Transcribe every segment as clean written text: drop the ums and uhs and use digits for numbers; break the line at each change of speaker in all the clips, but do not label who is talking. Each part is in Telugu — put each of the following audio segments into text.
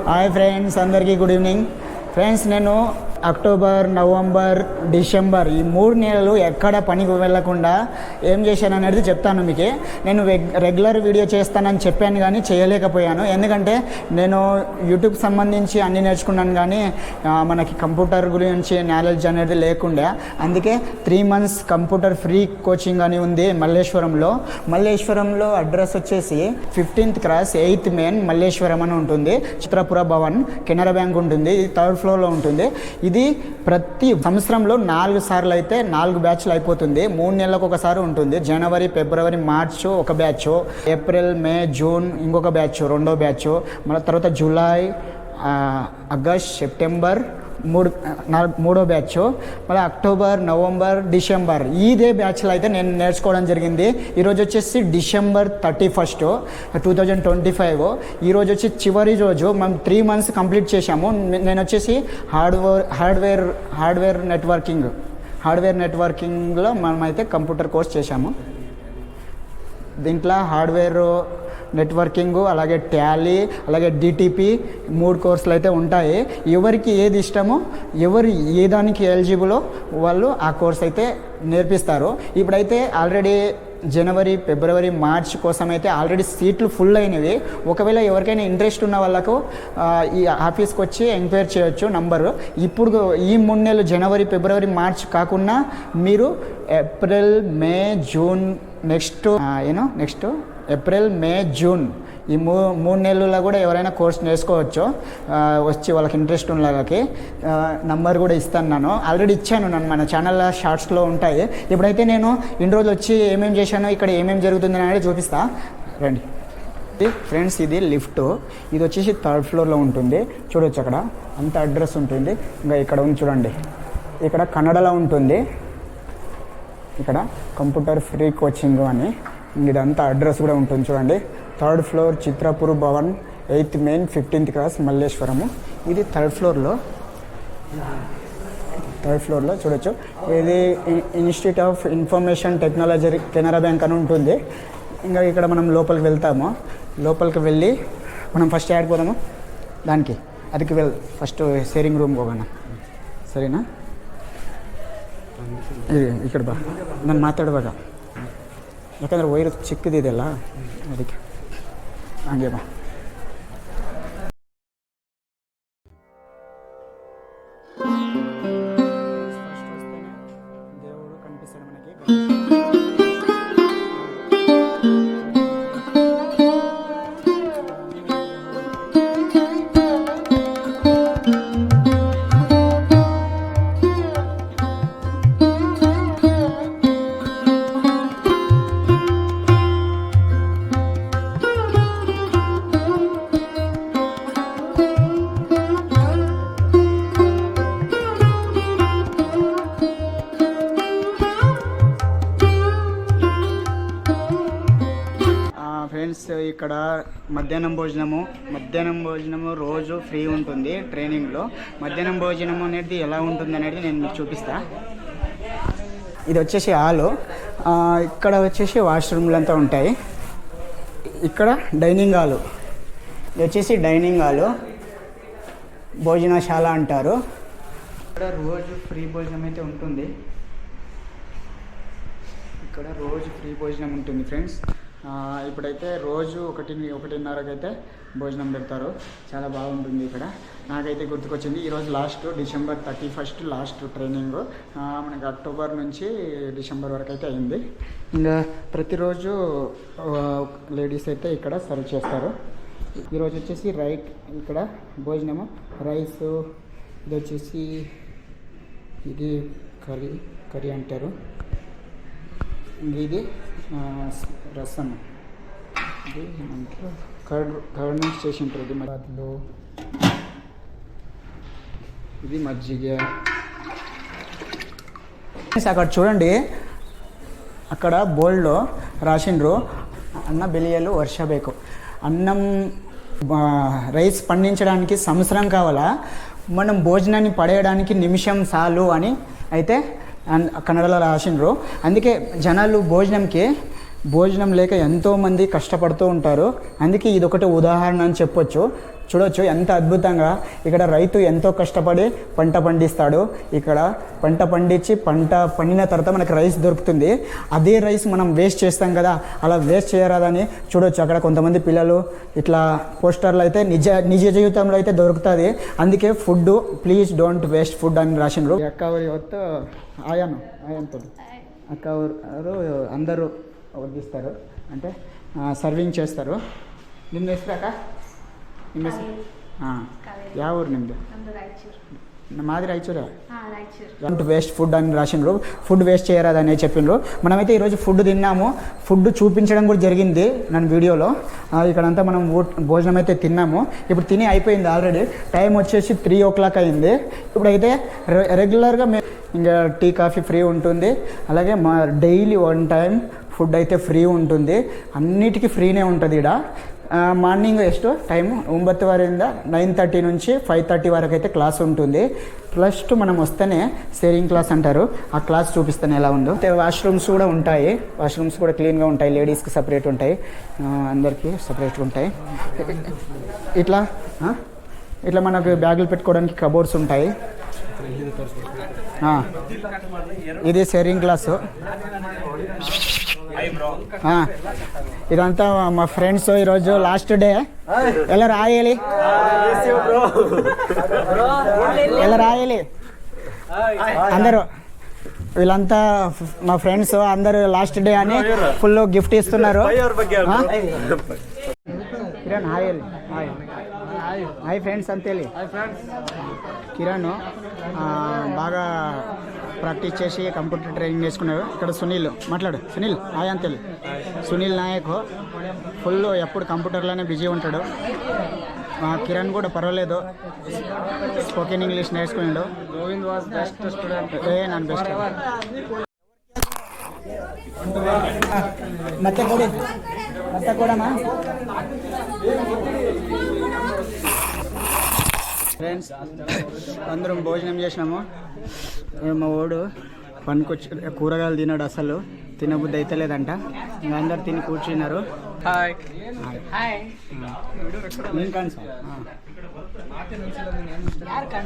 హాయ్ ఫ్రెండ్స్, అందరికీ గుడ్ ఈవినింగ్. ఫ్రెండ్స్, నేను అక్టోబర్, నవంబర్, డిసెంబర్ ఈ 3 నెలలు ఎక్కడ పనికి వెళ్ళకుండా ఏం చేశాను అనేది చెప్తాను మీకు. నేను రెగ్యులర్ వీడియో చేస్తానని చెప్పాను కానీ చేయలేకపోయాను. ఎందుకంటే నేను యూట్యూబ్ సంబంధించి అన్నీ నేర్చుకున్నాను కానీ మనకి కంప్యూటర్ గురించి నాలెడ్జ్ అనేది లేకుండా. అందుకే 3 months కంప్యూటర్ ఫ్రీ కోచింగ్ అని ఉంది మల్లేశ్వరంలో అడ్రస్ వచ్చేసి 15th cross 8th main Malleswaram అని ఉంటుంది. చిత్రపుర భవన్, కెనరా బ్యాంక్ ఉంటుంది. ఇది 3rd ఫ్లోర్లో ఉంటుంది. ఇది ప్రతి సంవత్సరంలో 4 సార్లు అయితే 4 బ్యాచ్లు అయిపోతుంది. 3 నెలలకు ఒకసారి ఉంటుంది. జనవరి, ఫిబ్రవరి, మార్చ్ ఒక బ్యాచ్, ఏప్రిల్, మే, జూన్ ఇంకొక బ్యాచ్, 2వ బ్యాచ్, మళ్ళీ తర్వాత జూలై, ఆగస్ట్, సెప్టెంబర్ 3వ బ్యాచ్, మళ్ళీ అక్టోబర్, నవంబర్, డిసెంబర్ ఇదే బ్యాచ్లో అయితే నేను నేర్చుకోవడం జరిగింది. ఈరోజు వచ్చేసి డిసెంబర్ 31, 2025. ఈరోజు వచ్చి చివరి రోజు. మనం 3 months కంప్లీట్ చేశాము. నేను వచ్చేసి హార్డ్వేర్ నెట్వర్కింగ్లో మనమైతే కంప్యూటర్ కోర్స్ చేశాము. దీంట్లో హార్డ్వేర్ నెట్వర్కింగ్, అలాగే టాలీ, అలాగే డిటిపి 3 కోర్సులు అయితే ఉంటాయి. ఎవరికి ఏది ఇష్టమో, ఎవరు ఏ దానికి ఎలిజిబులో వాళ్ళు ఆ కోర్స్ అయితే నేర్పిస్తారు. ఇప్పుడైతే ఆల్రెడీ జనవరి, ఫిబ్రవరి, మార్చ్ కోసం అయితే ఆల్రెడీ సీట్లు ఫుల్ అయినవి. ఒకవేళ ఎవరికైనా ఇంట్రెస్ట్ ఉన్న వాళ్ళకు ఈ ఆఫీస్కి వచ్చి ఎంక్వైరీ చేయొచ్చు నంబరు. ఇప్పుడు ఈ 3 నెలలు జనవరి, ఫిబ్రవరి, మార్చ్ కాకుండా మీరు ఏప్రిల్, మే, జూన్, నెక్స్ట్ ఏప్రిల్, మే, జూన్ ఈ 3 నెలల్లో కూడా ఎవరైనా కోర్స్ నేర్చుకోవచ్చు. వచ్చి వాళ్ళకి ఇంట్రెస్ట్ ఉన్నలాగకి నంబర్ కూడా ఇస్తాను. నేను ఆల్రెడీ ఇచ్చాను. మన ఛానల్లో షార్ట్స్లో ఉంటాయి. ఇప్పుడైతే నేను ఇన్ని రోజులు వచ్చి ఏమేమి చేశానో, ఇక్కడ ఏమేమి జరుగుతుంది అనేది చూపిస్తా రండి. ఫ్రెండ్స్, ఇది లిఫ్ట్. ఇది వచ్చేసి 3rd ఫ్లోర్లో ఉంటుంది. చూడొచ్చు, అక్కడ అంత అడ్రస్ ఉంటుంది. ఇంకా ఇక్కడ ఉంది చూడండి, ఇక్కడ కన్నడలో ఉంటుంది. ఇక్కడ కంప్యూటర్ ఫ్రీ కోచింగ్ అని ఇదంతా అడ్రస్ కూడా ఉంటుంది చూడండి. 3rd floor Chitrapura Bhavan, 8th main, 15th cross Malleswaram. ఇది 3rd ఫ్లోర్లో చూడొచ్చు. ఇది institute of information technology Canara bank అని ఉంటుంది. ఇంకా ఇక్కడ మనం లోపలికి వెళ్తాము. లోపలికి వెళ్ళి మనం ఫస్ట్ ఆడిపోదాము దానికి. అదికి ఫస్ట్ షేరింగ్ రూమ్ పోగాను, సరేనా? ఇక్కడ ಬಾ, ನಾನು ಮಾತಾಡುವಾಗ ಯಾಕಂದರೆ ವೈರ್ ಚಿಕ್ಕದಿದೆಯಲ್ಲ ಅದಕ್ಕೆ ಹಂಗೆ ಬಾ. దేవుడు కనిపిస్తాడు మనకి. ఫ్రెండ్స్, ఇక్కడ మధ్యాహ్నం భోజనము రోజు ఫ్రీ ఉంటుంది. ట్రైనింగ్లో మధ్యాహ్నం భోజనము అనేది ఎలా ఉంటుంది అనేది నేను మీకు చూపిస్తా. ఇది వచ్చేసి హాలు. ఇక్కడ వచ్చేసి వాష్రూమ్లు అంతా ఉంటాయి. ఇక్కడ డైనింగ్ హాలు. ఇది వచ్చేసి డైనింగ్ హాలు, భోజనశాల అంటారు. ఇక్కడ రోజు ఫ్రీ భోజనం అయితే ఉంటుంది. ఇక్కడ రోజు ఫ్రీ భోజనం ఉంటుంది ఫ్రెండ్స్. ఇప్పుడైతే రోజు 1-1:30కి అయితే భోజనం పెడతారు. చాలా బాగుంటుంది. ఇక్కడ నాకైతే గుర్తుకొచ్చింది, ఈరోజు లాస్ట్ డిసెంబర్ 31 లాస్ట్ ట్రైనింగ్. మనకి అక్టోబర్ నుంచి డిసెంబర్ వరకు అయితే అయింది. ఇంకా ప్రతిరోజు లేడీస్ అయితే ఇక్కడ సర్వ్ చేస్తారు. ఈరోజు వచ్చేసి ఇక్కడ భోజనము రైస్, ఇది వచ్చేసి ఇది కర్రీ అంటారు. ఇది రసం, ఇది కర్డ్ నుంచి చేసి ఉంటుంది. మధ్యలో ఇది మజ్జిగ. అక్కడ చూడండి, అక్కడ బోల్డ్లో రాసిండ్రు అన్న ಬೆಳೆಯಲು ವರ್ಷ ಬೇಕು. అన్నం రైస్ పండించడానికి సంవత్సరం కావాలా, మనం భోజనాన్ని పడేయడానికి నిమిషం చాలు అని అయితే కన్నడలో రాసిండ్రు. అందుకే జనాలు భోజనం లేక ఎంతోమంది కష్టపడుతూ ఉంటారు. అందుకే ఇదొకటి ఉదాహరణ అని చెప్పొచ్చు. చూడొచ్చు ఎంత అద్భుతంగా ఇక్కడ రైతు ఎంతో కష్టపడి పంట పండిస్తాడు. ఇక్కడ పంట పండించి పంట పండిన తర్వాత మనకు రైస్ దొరుకుతుంది. అదే రైస్ మనం వేస్ట్ చేస్తాం కదా, అలా వేస్ట్ చేయరాదని చూడొచ్చు. అక్కడ కొంతమంది పిల్లలు ఇట్లా పోస్టర్లు అయితే నిజ జీవితంలో అయితే దొరుకుతుంది. అందుకే food please don't waste food అని రాసిండ్రు. అక్క ಇವತ್ತು ఆయాన్తో అక్క అందరూ వడ్డిస్తారు, అంటే సర్వింగ్ చేస్తారు. నిన్న ఇస్తాక యా ఊరు నిమ్ದು? మాది రాయచూరే. డోంట్ వేస్ట్ ఫుడ్ అని రాసిండ్రు. ఫుడ్ వేస్ట్ చేయరాదని చెప్పిండ్రు. మనమైతే ఈరోజు ఫుడ్ తిన్నాము, ఫుడ్ చూపించడం కూడా జరిగింది నన్ను వీడియోలో. ఇక్కడంతా మనం భోజనం అయితే తిన్నాము. ఇప్పుడు తిని అయిపోయింది ఆల్రెడీ. టైం వచ్చేసి 3 o'clock అయింది. ఇప్పుడైతే రెగ్యులర్గా ఇంకా టీ కాఫీ ఫ్రీ ఉంటుంది, అలాగే మా డైలీ 1 time ఫుడ్ అయితే ఫ్రీ ఉంటుంది. అన్నిటికీ ఫ్రీనే ఉంటుంది ఇక్కడ. మార్నింగ్ ಎಷ್ಟು టైం 9 9:30 నుంచి 5:30 వరకు అయితే క్లాస్ ఉంటుంది. ప్లస్ మనం వస్తేనే షేరింగ్ క్లాస్ అంటారు, ఆ క్లాస్ చూపిస్తాను ఎలా ఉందో. వాష్రూమ్స్ కూడా ఉంటాయి, వాష్రూమ్స్ కూడా క్లీన్గా ఉంటాయి. లేడీస్కి సపరేట్ ఉంటాయి, అందరికీ సపరేట్గా ఉంటాయి. ఇట్లా మనకు బ్యాగులు పెట్టుకోవడానికి కబోర్డ్స్ ఉంటాయి. ఇది షేరింగ్ క్లాసు. ఇదంతా మా ఫ్రెండ్స్. ఈరోజు లాస్ట్ డే. ఎలా రాయాలి అందరూ, వీళ్ళంతా మా ఫ్రెండ్స్ అందరూ లాస్ట్ డే అని ఫుల్ గిఫ్ట్ ఇస్తున్నారు. కిరణ్ హాయ్ ఫ్రెండ్స్ అంతేలి. కిరణ్ బాగా ప్రాక్టీస్ చేసి కంప్యూటర్ ట్రైనింగ్ చేసుకున్నారు. ఇక్కడ సునీల్ మాట్లాడు. సునీల్ హాయ్ అంతేలి. సునీల్ నాయక్ ఫుల్ ఎప్పుడు కంప్యూటర్లోనే బిజీ ఉంటాడు. కిరణ్ కూడా పర్వాలేదు, స్పోకెన్ ఇంగ్లీష్ నేర్చుకున్నాడు. Govind was best student. ನಾನು ಬೆಸ್ಟ್. ಮತ್ತೆ ಕೊಡಮ್ಮ ఫ్రెండ్స్. అందరం భోజనం చేసినాము. మా వాడు పనికొచ్చి కూరగాయలు తిన్నాడు, అసలు తినబుద్ధి అయితే లేదంట. ఇంకా అందరు తిని కూర్చున్నారు.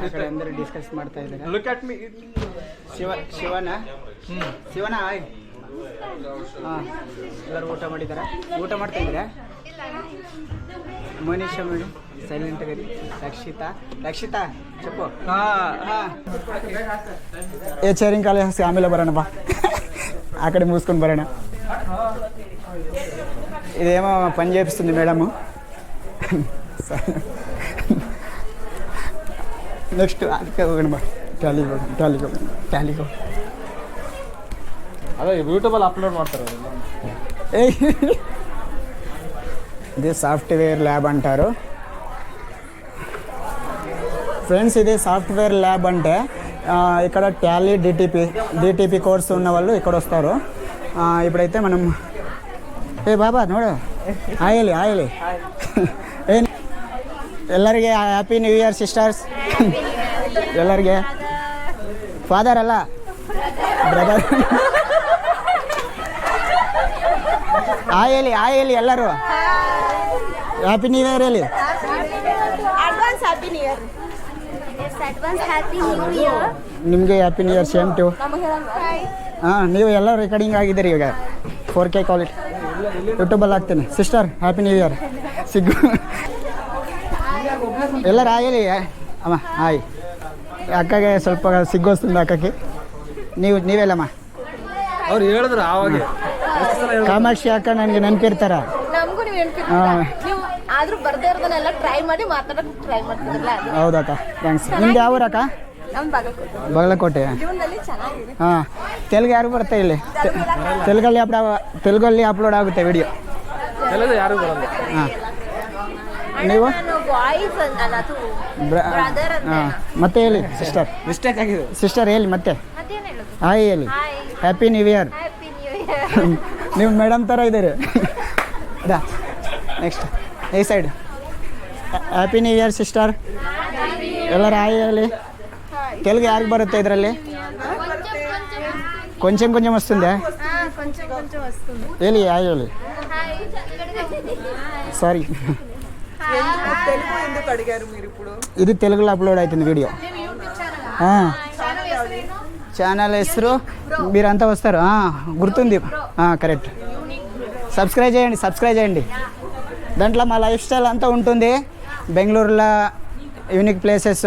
అక్కడ అందరు డిస్కస్ ಮಾಡ್ತಾ ಇದ್ದಾರೆ. ಶಿವನ ಹಾಯ್. ಎಲ್ಲರೂ ಊಟ ಮಾಡಿದಾರ? ಊಟ ಮಾಡ್ತಾ ಇದ್ದೀರಾ? ಮನೀಷಾ ಮೇಡಮ್ సైలెంట్ గది. రక్షిత చెప్పు. ఏ చైరింగ్ కాలే ఆమెలో బరానా బా, అక్కడ మూసుకొని బరానా. ఇదేమో పని చేపిస్తుంది మేడము. నెక్స్ట్ బా టాలీగో
ಅದೇ ಯೂಟ್ಯೂಬಲ್ಲಿ ಅಪ್ಲೋಡ್ ಮಾಡ್ತಾರೆ.
ఇది సాఫ్ట్వేర్ ల్యాబ్ అంటారు ఫ్రెండ్స్. ఇది సాఫ్ట్వేర్ ల్యాబ్ అంటే ఇక్కడ టాలీ డిటిపి కోర్స్ ఉన్న వాళ్ళు ఇక్కడ వస్తారు. ఇప్పుడైతే మనం ಬಾಬಾ ನೋಡು ಆಯಲಿ ಏನು ಎಲ್ಲರಿಗೆ ಹ್ಯಾಪಿ ನ್ಯೂ ಇಯರ್ ಸಿಸ್ಟರ್ಸ್. ಎಲ್ಲರಿಗೆ ಫಾದರ್ ಅಲ್ಲ ಬ್ರದರ್. ಆಯಲಿ ಎಲ್ಲರೂ ಹ್ಯಾಪಿ ನ್ಯೂ ಇಯರ್ ಹೇಳಿ.
Advance happy new year.
ನಿಮಗೆ happy new year same to. ನೀವು ಎಲ್ಲ ರೆಕಾರ್ಡಿಂಗ್ ಆಗಿದ್ದೀರಿ ಈಗ 4K ಕ್ವಾಲಿಟಿ ಯೂಟ್ಯೂಬಲ್ಲಿ ಹಾಕ್ತೀನಿ. Sister happy new year. ಸಿಗ್ಗು ಎಲ್ಲರೂ ಆಯಲಿ ಅಮ್ಮ. ಹಾಯ್ ಅಕ್ಕಗೆ ಸ್ವಲ್ಪ ಸಿಗ್ಗೋస్తుంది ಅಕ್ಕಕ್ಕೆ. ನೀವೆಲ್ಲಮ್ಮ
ಅವ್ರು ಹೇಳಿದ್ರು ಆವಾಗ.
ಕಾಮಾಕ್ಷಿ ಅಕ್ಕ ನನಗೆ ನೆನಪಿರ್ತಾರ.
ನಮಗೂ ನೀವು ನೀವು ಆದ್ರೂ ಬರ್ದೇ ಇರೋದನ್ನೆಲ್ಲ ಟ್ರೈ ಮಾಡಿ ಮಾತಾಡೋಕೆ ಟ್ರೈ ಮಾಡ್ತಿದ್ರಲ್ಲ.
ಹೌದಕ್ಕ, ಥ್ಯಾಂಕ್ಸ್. ನಿಮ್ದು ಯಾವ ಊರಕ್ಕ?
ನಮ್ಮ
ಬಾಗಲಕೋಟೆ.
ಜೀವನದಲ್ಲಿ ಚೆನ್ನಾಗಿದೆ.
ಹಾಂ, ತೆಲುಗು ಯಾರು ಬರುತ್ತೆ ಇಲ್ಲಿ? ತೆಲುಗಲ್ಲಿ ಅಪ್ಲೋಡ್ ಆಗುತ್ತೆ ವಿಡಿಯೋ.
ಯಾರು ಬರಲ್ಲ.
ಹಾಂ, ನೀವು
ವಾಯ್ಸ್ ಬ್ರದರ್ ಅಂತ.
ಹಾಂ, ಮತ್ತೆ ಹೇಳಿ ಸಿಸ್ಟರ್.
ಮಿಸ್ಟೇಕ್ ಆಗಿದೆ
ಸಿಸ್ಟರ್ ಹೇಳಿ ಮತ್ತೆ.
ಮತ್ತೇನು ಹೇಳೋದು?
ಹಾಯ್ ಹೇಳಿ. Happy new year.
Happy new year.
ನೀವು ಮೇಡಮ್ ಥರ ಇದ್ದೀರಿ. ನೆಕ್ಸ್ಟ್ ಈ side. Happy new year sister. ಎಲ್ಲರೂ ಹಾಯ್ ಹೇಳಿ. తెలుగు యారికి బರುತ್ತೆ ಇದರಲ್ಲಿ? కొంచెం వస్తుందా?
కొంచెం వస్తుంది.
ಹೇಳಿ ಹಾಯ್ ಹೇಳಿ. సారీ
తెలుగు ఎందుకు
ఎందుకు అడిగారు మీరు ఇప్పుడు?
ఇది తెలుగులో అప్లోడ్ అవుతుంది వీడియో. ఛానల్ వేస్తారు, మీరంతా వస్తారు. గుర్తుంది, కరెక్ట్. సబ్స్క్రైబ్ చేయండి. దాంట్లో మా లైఫ్ స్టైల్ అంతా ఉంటుంది. బెంగళూరులో యూనిక్ ప్లేసెస్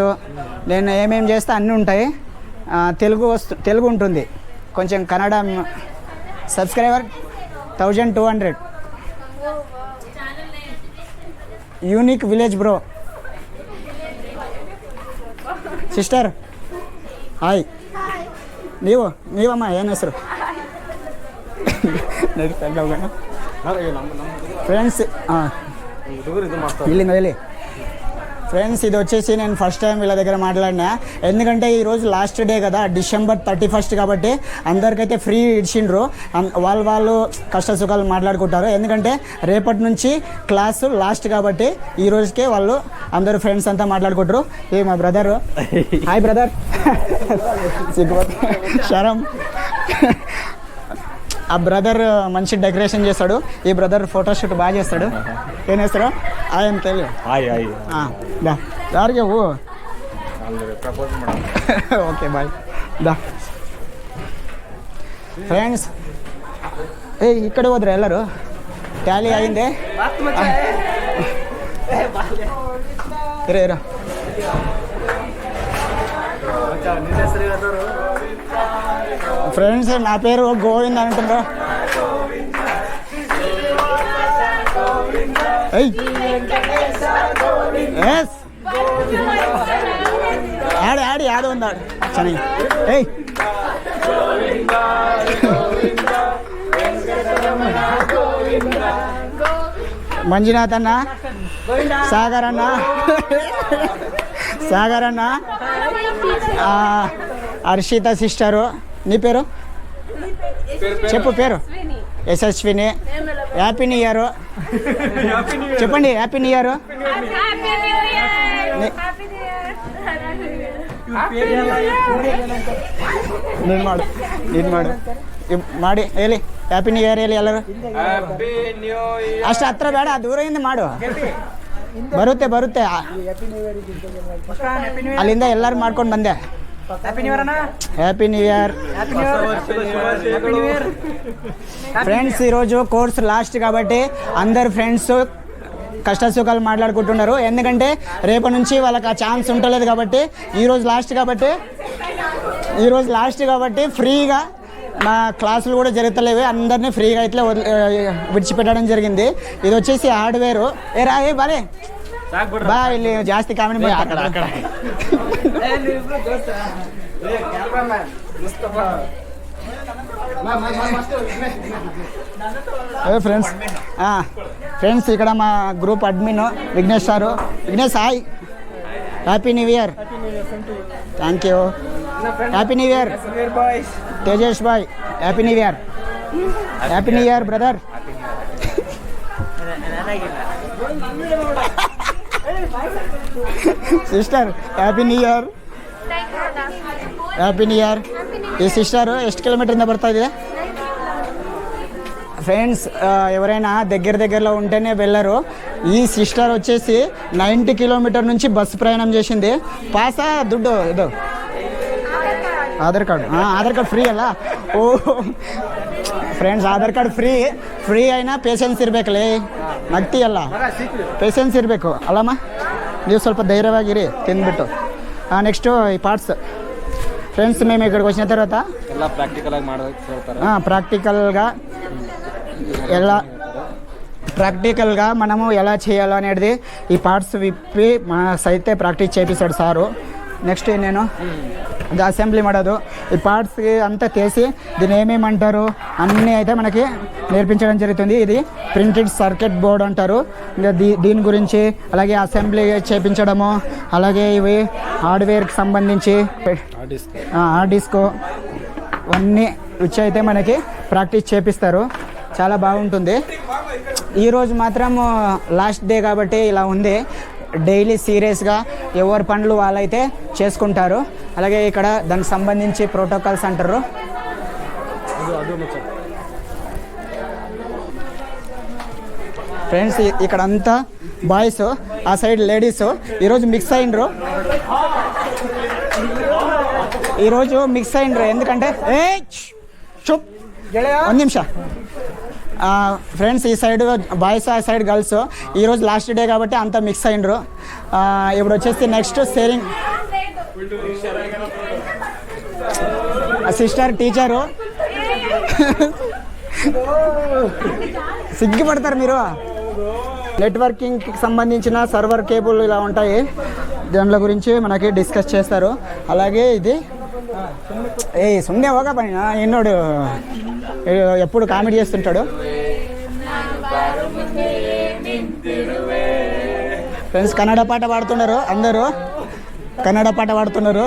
నేను ఏమేమి చేస్తే అన్నీ ఉంటాయి. తెలుగు ఉంటుంది కొంచెం. Kannada subscriber 1200. Unique village bro. Sister hi. నీవమ్మా ఏం ಹೆಸರು? ఫ్రెండ్స్ ఇల్లింది వెళ్ళి. ఫ్రెండ్స్ ఇది వచ్చేసి నేను ఫస్ట్ టైం వీళ్ళ దగ్గర మాట్లాడినా. ఎందుకంటే ఈరోజు లాస్ట్ డే కదా, డిసెంబర్ 31 కాబట్టి అందరికైతే ఫ్రీ ఇచ్చిండ్రు. వాళ్ళు కష్ట సుఖాలు మాట్లాడుకుంటారు. ఎందుకంటే రేపటి నుంచి క్లాసు లాస్ట్ కాబట్టి ఈ రోజుకే వాళ్ళు అందరూ ఫ్రెండ్స్ అంతా మాట్లాడుకుంటారు. ఏ మా బ్రదరు, హాయ్ బ్రదర్. శరం. ఆ బ్రదర్ మంచి డెకరేషన్ చేస్తాడు. ఈ బ్రదర్ ఫోటోషూట్ బాగా చేస్తాడు. ఏం చేస్తాడు ఆయన తెలియదు. దారికి ఓకే బాయ్. దా ఫ్రెండ్స్, ఇక్కడ పోదురు ಎಲ್ಲರೂ. ట్యాలీ అయిందే. రా ఫ్రెండ్స్, నా పేరు గోవింద్ అంటుండ్రా. ఎస్ ఆడి యాదో ఉంది ಚೆನ್ನಾಗಿ. మంజునాథ్ అన్న, సాగర్ అన్న, హర్షిత సిస్టరు. నీ పేరు చెప్పు. పేరు యశస్విని. హ్యాపీ న్యూ ఇయర్ చెప్పండి. Happy new year. ನೀನು ಮಾಡಿ ಹೇಳಿ ಹ್ಯಾಪಿ ನ್ಯೂ ಇಯರ್ ಹೇಳಿ ಎಲ್ಲರೂ. ಅಷ್ಟು ಹತ್ರ ಬೇಡ, ದೂರದಿಂದ ಮಾಡು. ಬರುತ್ತೆ ಅಲ್ಲಿಂದ ಎಲ್ಲರೂ ಮಾಡ್ಕೊಂಡು ಬಂದೆ. Happy new year friends. ఈరోజు కోర్స్ లాస్ట్ కాబట్టి అందరు ఫ్రెండ్స్ కష్ట సుఖాలు మాట్లాడుకుంటున్నారు. ఎందుకంటే రేపటి నుంచి వాళ్ళకి ఆ ఛాన్స్ ఉండలేదు కాబట్టి ఈరోజు లాస్ట్ కాబట్టి ఫ్రీగా మా క్లాసులు కూడా జరుగుతలేవు. అందరినీ ఫ్రీగా ఇట్లా విడిచిపెట్టడం జరిగింది. ఇది వచ్చేసి హార్డ్వేరు. బాలే బా ಇಲ್ಲಿ ಜಾಸ್ತಿ ಕಾಮಿಡಿ ಮಾಡ್ತಾರೆ ಅక్కడ. ఫ్రెండ్స్ ఇక్కడ మా group admin Vignesh sir. Vignesh hi. Happy new year. Thank you. Happy new year Tejesh bye. Happy new year. Happy new year brother. Sister happy new year. Happy new year. ఈ సిస్టర్ ಎಷ್ಟು కిలోమీటర్ದಿಂದ ಬರ್ತಾ ಇದೆ ఫ్రెండ్స్? ఎవరైనా దగ్గరలో ఉంటేనే వెళ్ళరు. ఈ సిస్టర్ వచ్చేసి 90 కిలోమీటర్ నుంచి బస్సు ప్రయాణం చేసింది. పాసా దుడ్డు ಇದು ಆಧಾರ್ ಕಾರ್ಡ್ ಫ್ರೀ ಅಲ್ಲ? ಓ ಫ್ರೆಂಡ್ಸ್, ಆಧಾರ್ ಕಾರ್ಡ್ ಫ್ರೀ అయినా ಪೇಷನ್ಸ್ ಇರಬೇಕಲ್ಲ. ನಗ್ತಿ ಅಲ್ಲ, ಪೇಷನ್ಸ್ ಇರಬೇಕು ಅಲ್ಲಮ್ಮ. ನೀವು ಸ್ವಲ್ಪ ಧೈರ್ಯವಾಗಿರಿ ತಿಂದ್ಬಿಟ್ಟು. నెక్స్ట్ ఈ పార్ట్స్ ఫ్రెండ్స్, మేము ఇక్కడికి వచ్చిన తర్వాత ప్రాక్టికల్గా మనము ఎలా చేయాలో అనేది ఈ పార్ట్స్ విప్పి మన సైతే ప్రాక్టీస్ చేపిస్తాడు సారు. నెక్స్ట్ నేను ఇది అసెంబ్లీ ಮಾಡೋದು. ఈ పార్ట్స్కి అంతా తీసి దీన్ని ఏమేమంటారు అన్నీ అయితే మనకి నేర్పించడం జరుగుతుంది. ఇది ప్రింటెడ్ సర్క్యూట్ బోర్డ్ అంటారు. ఇంకా దీని గురించి, అలాగే అసెంబ్లీ చేయించడము, అలాగే ఇవి హార్డ్వేర్కి సంబంధించి హార్డ్ డిస్క్ అన్నీ వచ్చి అయితే మనకి ప్రాక్టీస్ చేపిస్తారు. చాలా బాగుంటుంది. ఈరోజు మాత్రం లాస్ట్ డే కాబట్టి ఇలా ఉంది. డైలీ సీరియస్గా ఎవరి పనులు వాళ్ళైతే చేసుకుంటారు. అలాగే ఇక్కడ దానికి సంబంధించి ప్రోటోకాల్స్ అంటారు. ఫ్రెండ్స్, ఇక్కడంతా బాయ్స్, ఆ సైడ్ లేడీస్. ఈరోజు మిక్స్ అయినరు, ఎందుకంటే చూప్ 1 నిమిషం ఫ్రెండ్స్. ఈ సైడ్ బాయ్స్, ఆ సైడ్ గర్ల్స్. ఈరోజు లాస్ట్ డే కాబట్టి అంతా మిక్స్ అయినరు. ఇప్పుడు వచ్చేసి నెక్స్ట్ షేరింగ్ సిస్టర్ టీచరు. సిగ్గుపడతారు మీరు. నెట్వర్కింగ్కి సంబంధించిన సర్వర్ కేబుల్ ఇలా ఉంటాయి, దాంట్లో గురించి మనకి డిస్కస్ చేస్తారు. అలాగే ఇది సుమ్నే ఒక పని ఎన్నోడు ఎప్పుడు కామెడీ చేస్తుంటాడు. ఫ్రెండ్స్ కన్నడ పాట పాడుతున్నారు, అందరూ కన్నడ పాట పాడుతున్నారు.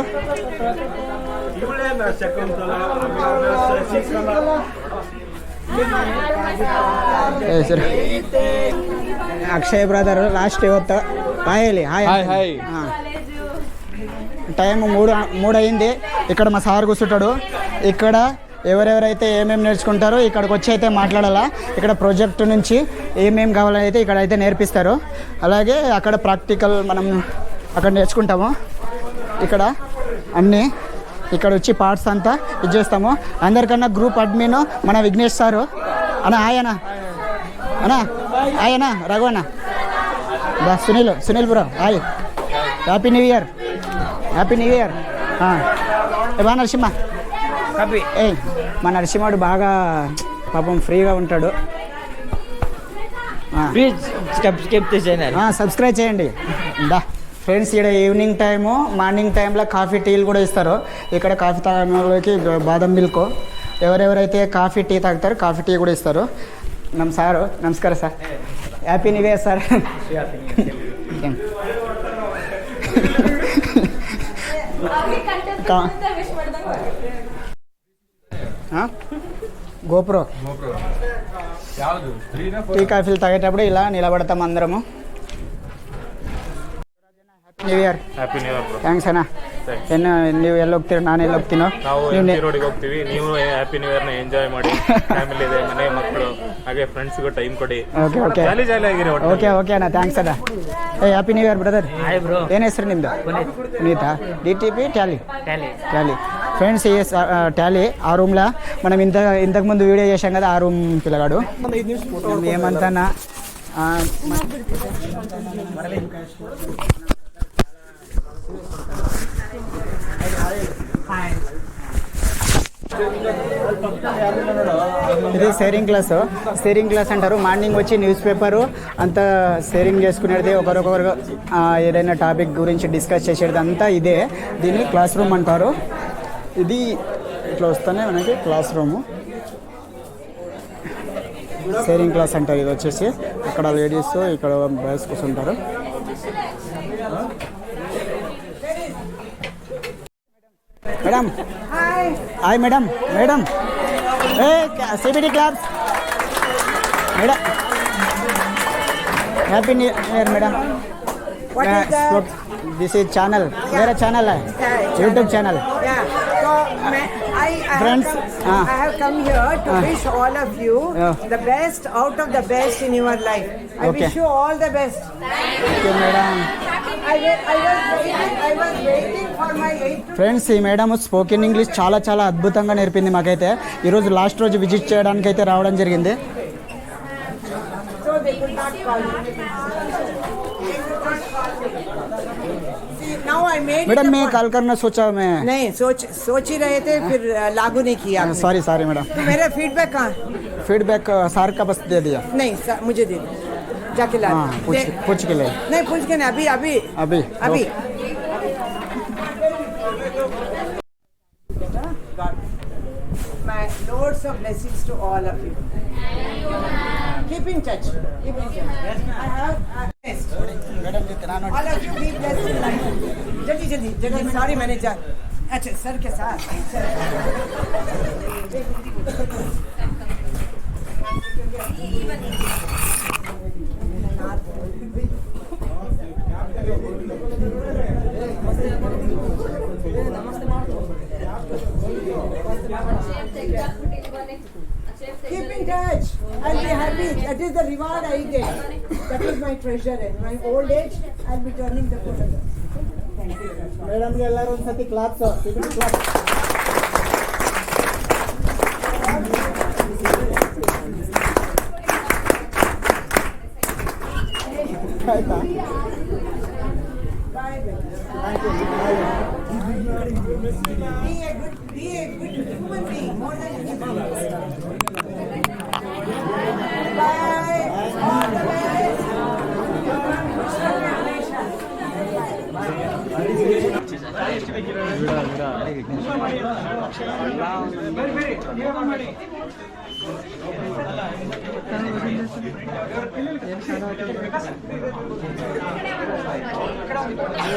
అక్షయ్ బ్రదర్ లాస్ట్ ಇವತ್ತು ಹಾಯ್
హాయ్.
టైం 3 అయింది. ఇక్కడ మా సార్ కూర్చుంటాడు. ఇక్కడ ఎవరెవరైతే ఏమేమి నేర్చుకుంటారో ఇక్కడికి వచ్చి అయితే మాట్లాడాలా. ఇక్కడ ప్రాజెక్టు నుంచి ఏమేమి కావాలని అయితే ఇక్కడ అయితే నేర్పిస్తారు. అలాగే అక్కడ ప్రాక్టికల్ మనం అక్కడ నేర్చుకుంటాము. ఇక్కడ అన్నీ ఇక్కడ వచ్చి పార్ట్స్ అంతా ఇది చేస్తాము. అందరికన్నా గ్రూప్ అడ్మిన్ మన విఘ్నేష్ సారు. ఆయన రఘువన్న Sunil bro hi. Happy new year. బా నరసింహ. మా నరసింహుడు బాగా పాపం ఫ్రీగా ఉంటాడు. సబ్స్క్రైబ్ చేయండి. ఫ్రెండ్స్ ఇక్కడ ఈవినింగ్ టైము, మార్నింగ్ టైంలో కాఫీ టీలు కూడా ఇస్తారు. ఇక్కడ కాఫీ తాగడానికి బాదం మిల్క్. ఎవరెవరైతే కాఫీ టీ తాగుతారో కాఫీ టీ కూడా ఇస్తారు. సారు నమస్కారం sir. Happy new year sir. GoPro tea కాఫీలు తాగేటప్పుడు ఇలా నిలబడతాం అందరము. New year.
Happy new year bro.
Thanks ಅಣ್ಣ. ನೀವು ಎಲ್ಲ ಹೋಗ್ತೀರಾ, ನಾನು ಎಲ್ಲ ಹೋಗ್ತೀನೋ?
ನಾವು ರೋಡಿಗೆ ಹೋಗ್ತೀವಿ. ನೀವು ಹ್ಯಾಪಿ ನ್ಯೂ ಇಯರ್ನ ಎಂಜಾಯ್ ಮಾಡಿ. ಫ್ಯಾಮಿಲಿ ಇದೆ, ಮನೆ ಮಕ್ಕಳು, ಹಾಗೆ ಫ್ರೆಂಡ್ಸ್ಗೂ ಟೈಮ್ ಕೊಡಿ.
ಓಕೆ
ಜಾಲಿ ಆಗಿರಿ.
ಓಕೆ ಅಣ್ಣ, ಥ್ಯಾಂಕ್ಸ್ ಅಣ್ಣ. Happy new year brother. ಏನು ಹೆಸರು ನಿಮ್ಮದು? పునీతా. డిటిపి టాలీ. ఫ్రెండ్స్ ఈ టాలీ ఆ రూమ్లో మనం ఇంతకుముందు వీడియో చేశాం కదా, ఆ రూమ్ పిల్లగాడు. ఏమంతా ఇది షేరింగ్ క్లాస్ అంటారు. మార్నింగ్ వచ్చి న్యూస్ పేపరు అంతా షేరింగ్ చేసుకునేది, ఒకరొకరు ఏదైనా టాపిక్ గురించి డిస్కస్ చేసేది అంతా ఇదే. దీన్ని క్లాస్ రూమ్ అంటారు. ఇది ఇట్లా వస్తేనే మనకి క్లాస్ రూము, షేరింగ్ క్లాస్ అంటారు. ఇది వచ్చేసి అక్కడ లేడీస్, ఇక్కడ బాయ్స్ కూర్చుంటారు. Madam hi. Madam CBD clubs madam. Happy new year madam. This is channel, వేరే channel YouTube channel.
Friends, I have come here to wish all of you the best out of the best in your life. I wish you all the best.
Thank you, madam.
I was waiting for my 8th.
Friends, ఈ మేడం స్పోకెన్ ఇంగ్లీష్ చాలా అద్భుతంగా నేర్పింది మాకైతే. ఈరోజు లాస్ట్ రోజు విజిట్ చేయడానికి అయితే రావడం జరిగింది.
So they could not call me. Now I made
madam मैं कॉल करना सोचा मैं
नहीं सोच ही रहे थे, फिर लागू नहीं किया.
Sorry madam.
तो मेरा फीडबैक कहाँ?
फीडबैक सार का बस दे दिया.
नहीं मुझे दे जाके ला.
पूछ के ले.
नहीं पूछ के नहीं, अभी My loads of blessings to all of you. Keep in touch. I have all of you be blessed in life. जल्दी सॉरी मैनेजर. अच्छा सर के साथ Keep in Pankaj, I'll be happy. That is the reward I get. That is my treasure. In my old age, I'll be turning the photographs. Thank you.
ಮೇಡಮ್ಗೆ ಎಲ್ಲರೂ ಒಂದ್ಸತಿ ಕ್ಲಾಪ್ಸ್ ಕ್ಲಾಪ್ಸ್. ಆಯ್ತಾ?
Bye. Be a good human being, more than anything else. Bye. All the best.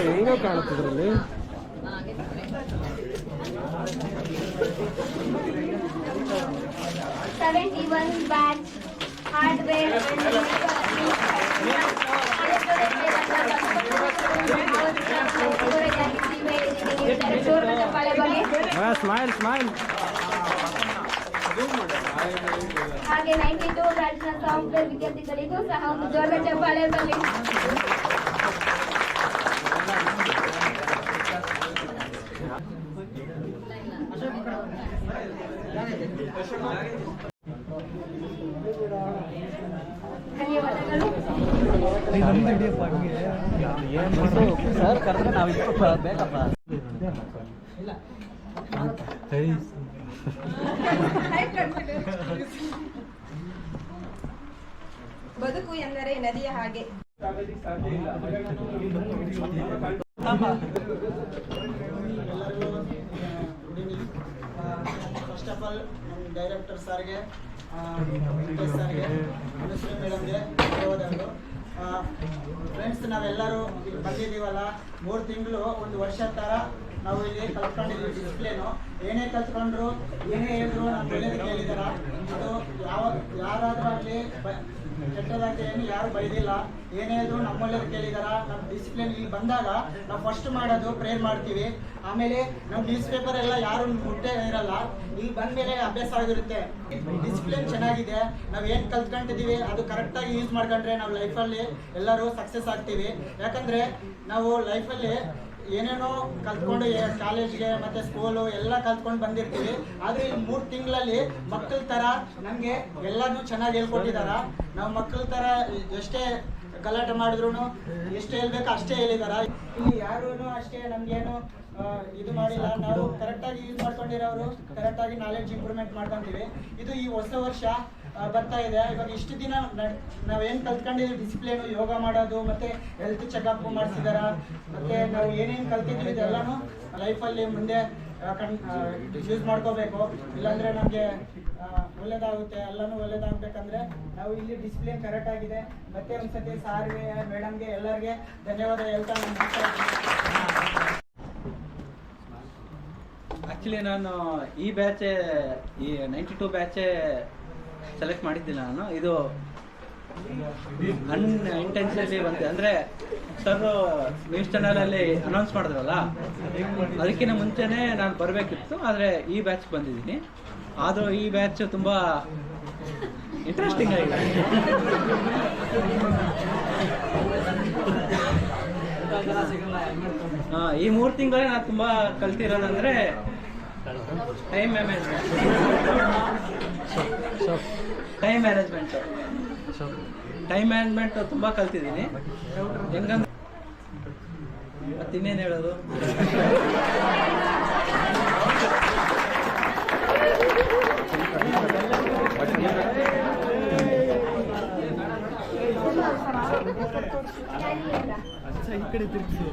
ಹೆಂಗೋ ಕಾಣುತ್ತಿದ್ರಲ್ಲಿ
71 batch hardware
ಸ್ಮೈಲ್ ಸ್ಮೈಲ್.
ಹಾಗೆ 92 ಬ್ಯಾಚ್ ನ ಸಾಫ್ಟ್ವೇರ್ ವಿದ್ಯಾರ್ಥಿಗಳಿಗೂ ಸಹ ಒಂದು ದೊಡ್ಡ ಚಪ್ಪಾಳೆ ಬರಲಿ. ಧನ್ಯವಾದಗಳು.
ಸರ್ ಕರೆದ್ರೆ ನಾವು ಬೇಕಪ್ಪ.
ಬದುಕು ಎಂದರೆ ನದಿಯ ಹಾಗೆ.
ಫಸ್ಟ್ ಆಫ್ ಆಲ್ ನಮ್ಮ ಡೈರೆಕ್ಟರ್ ಸರ್ಗೆ, ಸರ್ಗೆ, ಅನುಶ್ರೀ ಮೇಡಮ್ಗೆ ಧನ್ಯವಾದಗಳು. ಫ್ರೆಂಡ್ಸ್, ನಾವೆಲ್ಲರೂ ಇಲ್ಲಿ ಬಂದಿದ್ದೀವಲ್ಲ, 3 ತಿಂಗಳು 1 ವರ್ಷ ಥರ ನಾವು ಇಲ್ಲಿ ಕಲ್ತ್ಕೊಂಡಿದ್ದೀವಿ. ಡಿಸಿಪ್ಲಿನು ಏನೇ ಕಲ್ತ್ಕೊಂಡ್ರು, ಏನೇ ಹೇಳಿದ್ರು ನಮ್ಮ ಒಳ್ಳೇದಕ್ಕೆ ಹೇಳಿದಾರ. ಇದು ಯಾರಾದರೂ ಆಗಲಿ ಕೆಟ್ಟದಾಗಿ ಏನು ಯಾರು ಬೈದಿಲ್ಲ. ಏನೇ ಇದ್ರು ನಮ್ಮ ಒಳ್ಳೇದಕ್ಕೆ ಹೇಳಿದಾರ. ನಮ್ಮ ಡಿಸಿಪ್ಲಿನ್ ಇಲ್ಲಿ ಬಂದಾಗ ನಾವು ಫಸ್ಟ್ ಮಾಡೋದು ಪ್ರೇಯರ್ ಮಾಡ್ತೀವಿ. ಆಮೇಲೆ ನಮ್ಮ ನ್ಯೂಸ್ ಪೇಪರ್ ಎಲ್ಲ ಯಾರು ಮುಟ್ಟೆ ಇರಲ್ಲ. ಇಲ್ಲಿ ಬಂದಮೇಲೆ ಅಭ್ಯಾಸ ಆಗಿರುತ್ತೆ. ಡಿಸಿಪ್ಲಿನ್ ಚೆನ್ನಾಗಿದೆ. ನಾವು ಏನು ಕಲ್ತ್ಕೊಂಡಿದ್ದೀವಿ ಅದು ಕರೆಕ್ಟಾಗಿ ಯೂಸ್ ಮಾಡ್ಕೊಂಡ್ರೆ ನಾವು ಲೈಫಲ್ಲಿ ಎಲ್ಲರೂ ಸಕ್ಸಸ್ ಆಗ್ತೀವಿ. ಯಾಕಂದರೆ ನಾವು ಲೈಫಲ್ಲಿ ಏನೇನೋ ಕಲ್ತ್ಕೊಂಡು ಕಾಲೇಜ್ಗೆ ಮತ್ತು ಸ್ಕೂಲು ಎಲ್ಲ ಕಲ್ತ್ಕೊಂಡು ಬಂದಿರ್ತೀವಿ. ಆದರೆ ಇಲ್ಲಿ 3 ತಿಂಗಳಲ್ಲಿ ಮಕ್ಕಳ ಥರ ನಮಗೆ ಎಲ್ಲನೂ ಚೆನ್ನಾಗಿ ಹೇಳ್ಕೊಟ್ಟಿದ್ದಾರ. ನಾವು ಮಕ್ಕಳ ಥರ ಎಷ್ಟೇ ಗಲಾಟೆ ಮಾಡಿದ್ರು ಎಷ್ಟು ಹೇಳ್ಬೇಕು ಅಷ್ಟೇ ಹೇಳಿದಾರ. ಇಲ್ಲಿ ಯಾರೂ ಅಷ್ಟೇ ನಮಗೇನು ಇದು ಮಾಡಿಲ್ಲ. ನಾವು ಕರೆಕ್ಟಾಗಿ ಯೂಸ್ ಮಾಡ್ಕೊಂಡಿರೋರು ಕರೆಕ್ಟಾಗಿ ನಾಲೆಡ್ಜ್ ಇಂಪ್ರೂವ್ಮೆಂಟ್ ಮಾಡ್ಕೊತೀವಿ. ಇದು ಈ ಹೊಸ ವರ್ಷ ಬರ್ತಾ ಇದೆ. ಇವಾಗ ಇಷ್ಟು ದಿನ ನಾವೇನು ಕಲ್ತ್ಕೊಂಡಿದ್ದೀವಿ ಡಿಸಿಪ್ಲಿನು, ಯೋಗ ಮಾಡೋದು ಮತ್ತು ಹೆಲ್ತ್ ಚೆಕಪ್ ಮಾಡಿಸಿದಾರ. ಮತ್ತು ನಾವು ಏನೇನು ಕಲ್ತಿದ್ವಿ ಇದೆಲ್ಲನೂ ಲೈಫಲ್ಲಿ ಮುಂದೆ ಯೂಸ್ ಮಾಡ್ಕೋಬೇಕು. ಇಲ್ಲಾಂದರೆ ನಮಗೆ ಒಳ್ಳೇದಾಗುತ್ತೆ. ಎಲ್ಲನೂ ಒಳ್ಳೇದಾಗಬೇಕಂದ್ರೆ ನಾವು ಇಲ್ಲಿ ಡಿಸಿಪ್ಲಿನ್ ಕರೆಕ್ಟ್ ಆಗಿದೆ. ಮತ್ತೆ ಒಂದ್ಸತಿ ಸಾರ್ಗೆ, ಮೇಡಮ್ಗೆ, ಎಲ್ಲರಿಗೆ ಧನ್ಯವಾದ ಹೇಳ್ತಾ
ಆ್ಯಕ್ಚುಲಿ ನಾನು ಈ ಬ್ಯಾಚೇ, ಈ 92 ಬ್ಯಾಚೇ ಸೆಲೆಕ್ಟ್ ಮಾಡಿದ್ದಿಲ್ಲ ನಾನು. ಇದು ಅನ್ಇಂಟೆನ್ಷನಲಿ ಬಂತು. ಅಂದರೆ ಸರ್ ನ್ಯೂಸ್ ಚಾನಲಲ್ಲಿ ಅನೌನ್ಸ್ ಮಾಡಿದ್ರಲ್ಲ, ಅದಕ್ಕಿಂತ ಮುಂಚೆನೇ ನಾನು ಬರಬೇಕಿತ್ತು. ಆದರೆ ಈ ಬ್ಯಾಚ್ ಬಂದಿದ್ದೀನಿ. ಆದರೂ ಈ ಬ್ಯಾಚ್ ತುಂಬ ಇಂಟ್ರೆಸ್ಟಿಂಗ್ ಆಗಿದೆ. ಈ 3 ತಿಂಗಳೇ ನಾನು ತುಂಬ ಕಲ್ತಿರೋದಂದರೆ ಟೈಮ್ ಮ್ಯಾನೇಜ್ಮೆಂಟು ತುಂಬ ಕಲ್ತಿದ್ದೀನಿ. ಹೆಂಗಂದ್ರೆ ಮತ್ತಿನ್ನೇನು ಹೇಳೋದು.
ಈ ಕಡೆ ತಿರುಗಿಸಿ.